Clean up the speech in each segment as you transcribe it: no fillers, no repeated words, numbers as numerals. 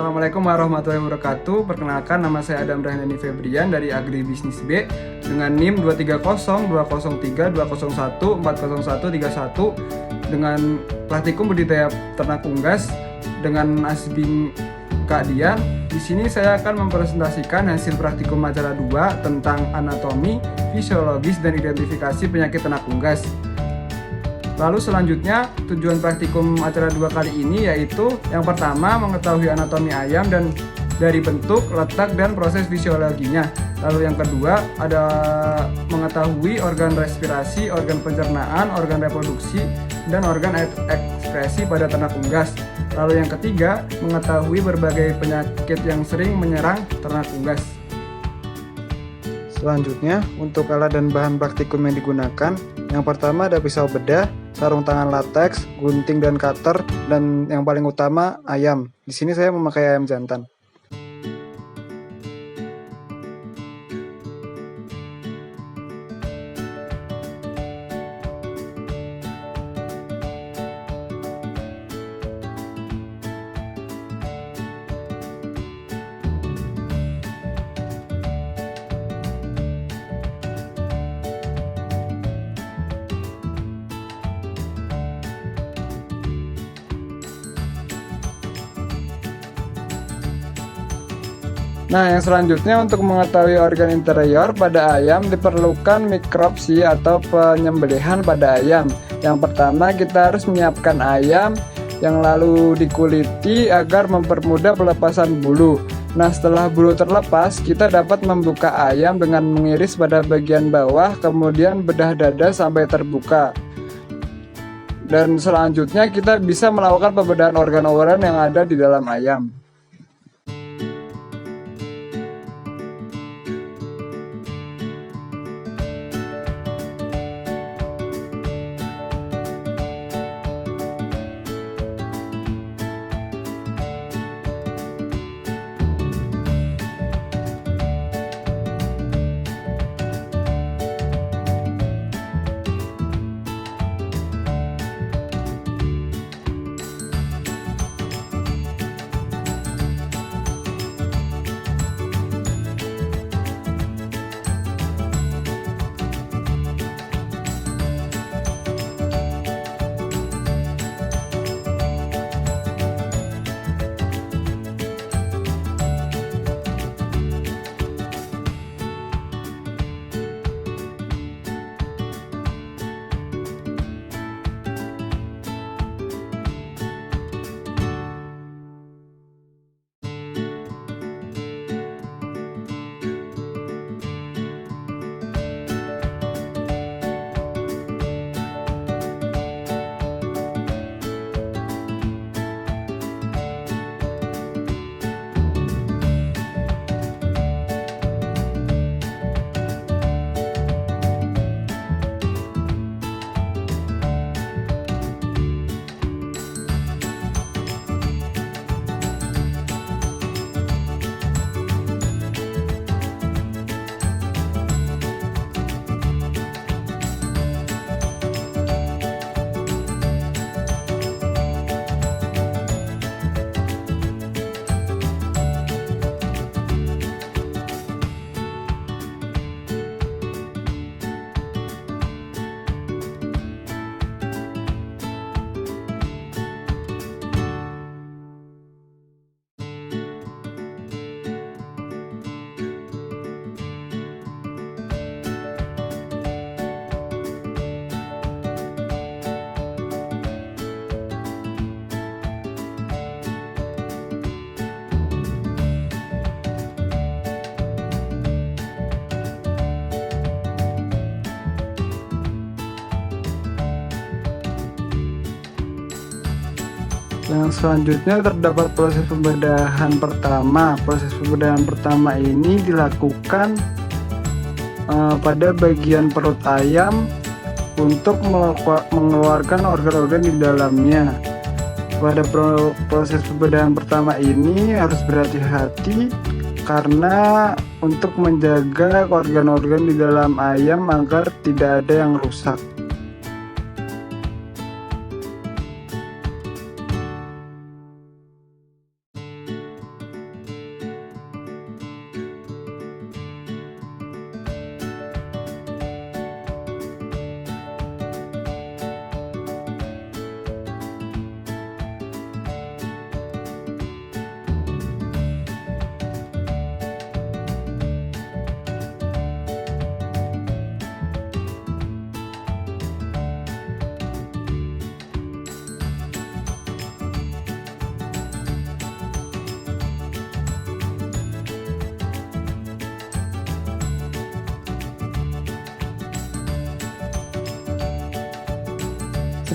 Assalamualaikum warahmatullahi wabarakatuh. Perkenalkan, nama saya Adam Rahdhani Febrian dari Agribisnis B dengan NIM 23020320140140131 dengan praktikum budidaya ternak unggas dengan Asbing Kak Dian. Di sini saya akan mempresentasikan hasil praktikum acara 2 tentang anatomi, fisiologis, dan identifikasi penyakit ternak unggas. Lalu selanjutnya, tujuan praktikum acara 2 kali ini yaitu yang pertama mengetahui anatomi ayam dan dari bentuk, letak, dan proses fisiologinya. Lalu yang kedua ada mengetahui organ respirasi, organ pencernaan, organ reproduksi, dan organ ekspresi pada ternak unggas. Lalu yang ketiga mengetahui berbagai penyakit yang sering menyerang ternak unggas. Selanjutnya, untuk alat dan bahan praktikum yang digunakan, yang pertama ada pisau bedah, sarung tangan lateks, gunting dan cutter, dan yang paling utama ayam. Di sini saya memakai ayam jantan. Nah, yang selanjutnya untuk mengetahui organ interior pada ayam diperlukan mikropsi atau penyembelihan pada ayam. Yang pertama kita harus menyiapkan ayam yang lalu dikuliti agar mempermudah pelepasan bulu. Nah, setelah bulu terlepas, kita dapat membuka ayam dengan mengiris pada bagian bawah, kemudian bedah dada sampai terbuka. Dan selanjutnya kita bisa melakukan pembedahan organ-organ yang ada di dalam ayam. Yang selanjutnya terdapat proses pembedahan pertama. Proses pembedahan pertama ini dilakukan pada bagian perut ayam untuk mengeluarkan organ-organ di dalamnya. Pada proses pembedahan pertama ini harus berhati-hati karena untuk menjaga organ-organ di dalam ayam agar tidak ada yang rusak.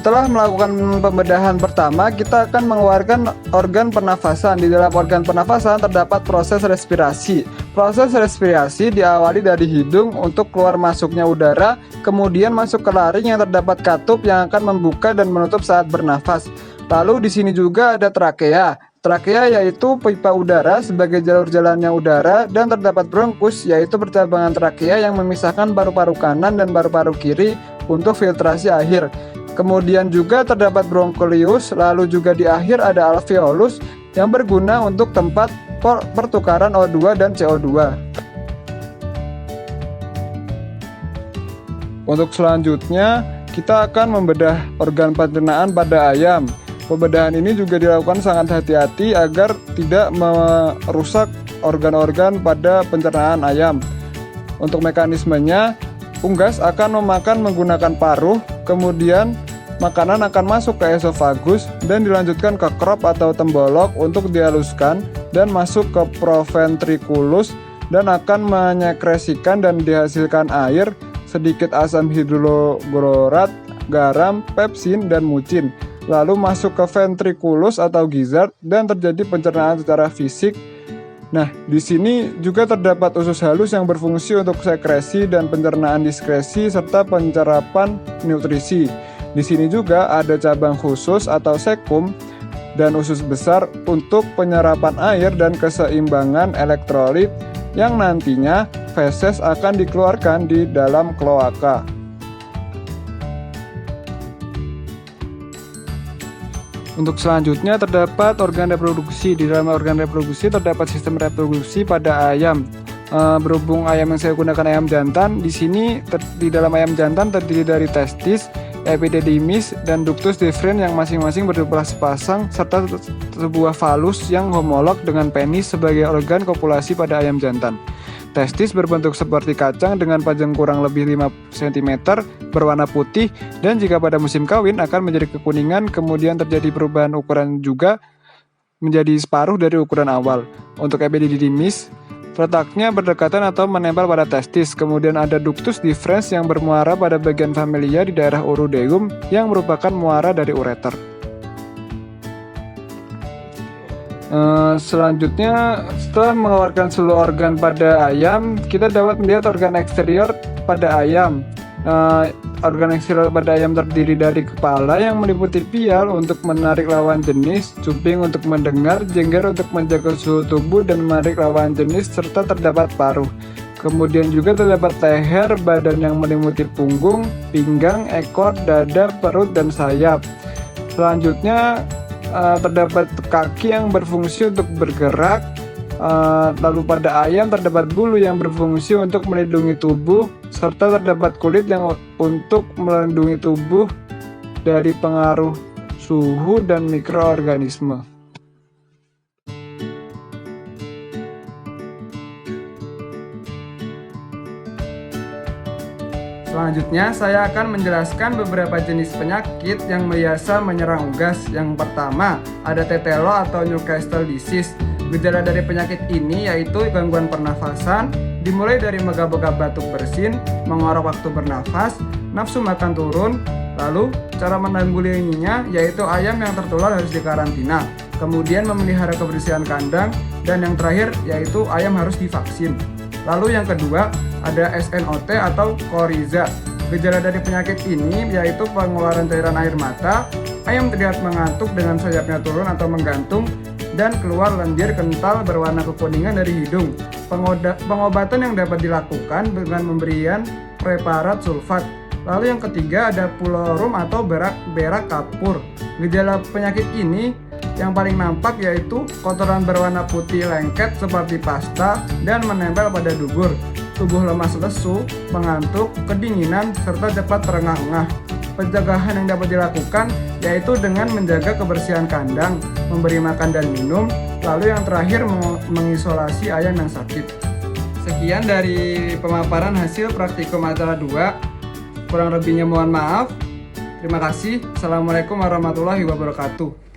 Setelah melakukan pembedahan pertama, kita akan mengeluarkan organ pernafasan. Di dalam organ pernafasan terdapat proses respirasi. Proses respirasi diawali dari hidung untuk keluar masuknya udara, kemudian masuk ke laring yang terdapat katup yang akan membuka dan menutup saat bernafas. Lalu di sini juga ada trakea. Trakea yaitu pipa udara sebagai jalur jalannya udara, dan terdapat bronkus yaitu percabangan trakea yang memisahkan paru-paru kanan dan paru-paru kiri untuk filtrasi akhir. Kemudian juga terdapat broncholius, lalu juga di akhir ada alveolus yang berguna untuk tempat pertukaran O2 dan CO2. Untuk selanjutnya, kita akan membedah organ pencernaan pada ayam. Pembedahan ini juga dilakukan sangat hati-hati agar tidak merusak organ-organ pada pencernaan ayam. Untuk mekanismenya, unggas akan memakan menggunakan paruh, kemudian makanan akan masuk ke esofagus dan dilanjutkan ke crop atau tembolok untuk dihaluskan dan masuk ke proventriculus dan akan menyekresikan dan dihasilkan air, sedikit asam hidroklorat, garam, pepsin, dan mucin. Lalu masuk ke ventriculus atau gizzard dan terjadi pencernaan secara fisik. Nah, di sini juga terdapat usus halus yang berfungsi untuk sekresi dan pencernaan diskresi serta penyerapan nutrisi. Di sini juga ada cabang khusus atau sekum dan usus besar untuk penyerapan air dan keseimbangan elektrolit yang nantinya feses akan dikeluarkan di dalam kloaka. Untuk selanjutnya terdapat organ reproduksi. Di dalam organ reproduksi terdapat sistem reproduksi pada ayam. Berhubung ayam yang saya gunakan ayam jantan, di sini di dalam ayam jantan terdiri dari testis, epididymis, dan ductus deferens yang masing-masing berjumlah sepasang, serta sebuah falus yang homolog dengan penis sebagai organ kopulasi pada ayam jantan. Testis berbentuk seperti kacang dengan panjang kurang lebih 5 cm, berwarna putih, dan jika pada musim kawin akan menjadi kekuningan, kemudian terjadi perubahan ukuran juga menjadi separuh dari ukuran awal. Untuk epididymis, letaknya berdekatan atau menempel pada testis. Kemudian ada ductus deferens yang bermuara pada bagian familia di daerah urodeum yang merupakan muara dari ureter. Selanjutnya, setelah mengeluarkan seluruh organ pada ayam, kita dapat melihat organ eksterior pada ayam. Organ eksterior pada ayam terdiri dari kepala yang meliputi pial untuk menarik lawan jenis, cuping untuk mendengar, jengger untuk menjaga suhu tubuh dan menarik lawan jenis, serta terdapat paruh. Kemudian juga terdapat leher, badan yang meliputi punggung, pinggang, ekor, dada, perut, dan sayap. Selanjutnya terdapat kaki yang berfungsi untuk bergerak. Lalu pada ayam terdapat bulu yang berfungsi untuk melindungi tubuh, serta terdapat kulit yang untuk melindungi tubuh dari pengaruh suhu dan mikroorganisme. Selanjutnya, saya akan menjelaskan beberapa jenis penyakit yang biasa menyerang unggas. Yang pertama, ada tetelo atau Newcastle disease. Gejala dari penyakit ini yaitu gangguan pernafasan, dimulai dari megap-megap batuk bersin, mengorok waktu bernafas, nafsu makan turun. Lalu, cara menanggulanginya yaitu ayam yang tertular harus dikarantina, kemudian memelihara kebersihan kandang, dan yang terakhir yaitu ayam harus divaksin. Lalu yang kedua, ada SNOT atau koriza. Gejala dari penyakit ini yaitu pengeluaran cairan air mata, ayam terlihat mengantuk dengan sayapnya turun atau menggantung, dan keluar lendir kental berwarna kekuningan dari hidung. Pengobatan yang dapat dilakukan dengan pemberian preparat sulfat. Lalu yang ketiga ada pulorum atau berak kapur. Gejala penyakit ini yang paling nampak yaitu kotoran berwarna putih lengket seperti pasta dan menempel pada dubur, tubuh lemas lesu, mengantuk, kedinginan, serta cepat terengah-engah. Pencegahan yang dapat dilakukan yaitu dengan menjaga kebersihan kandang, memberi makan dan minum, lalu yang terakhir mengisolasi ayam yang sakit. Sekian dari pemaparan hasil praktikum acara 2. Kurang lebihnya mohon maaf. Terima kasih. Assalamualaikum warahmatullahi wabarakatuh.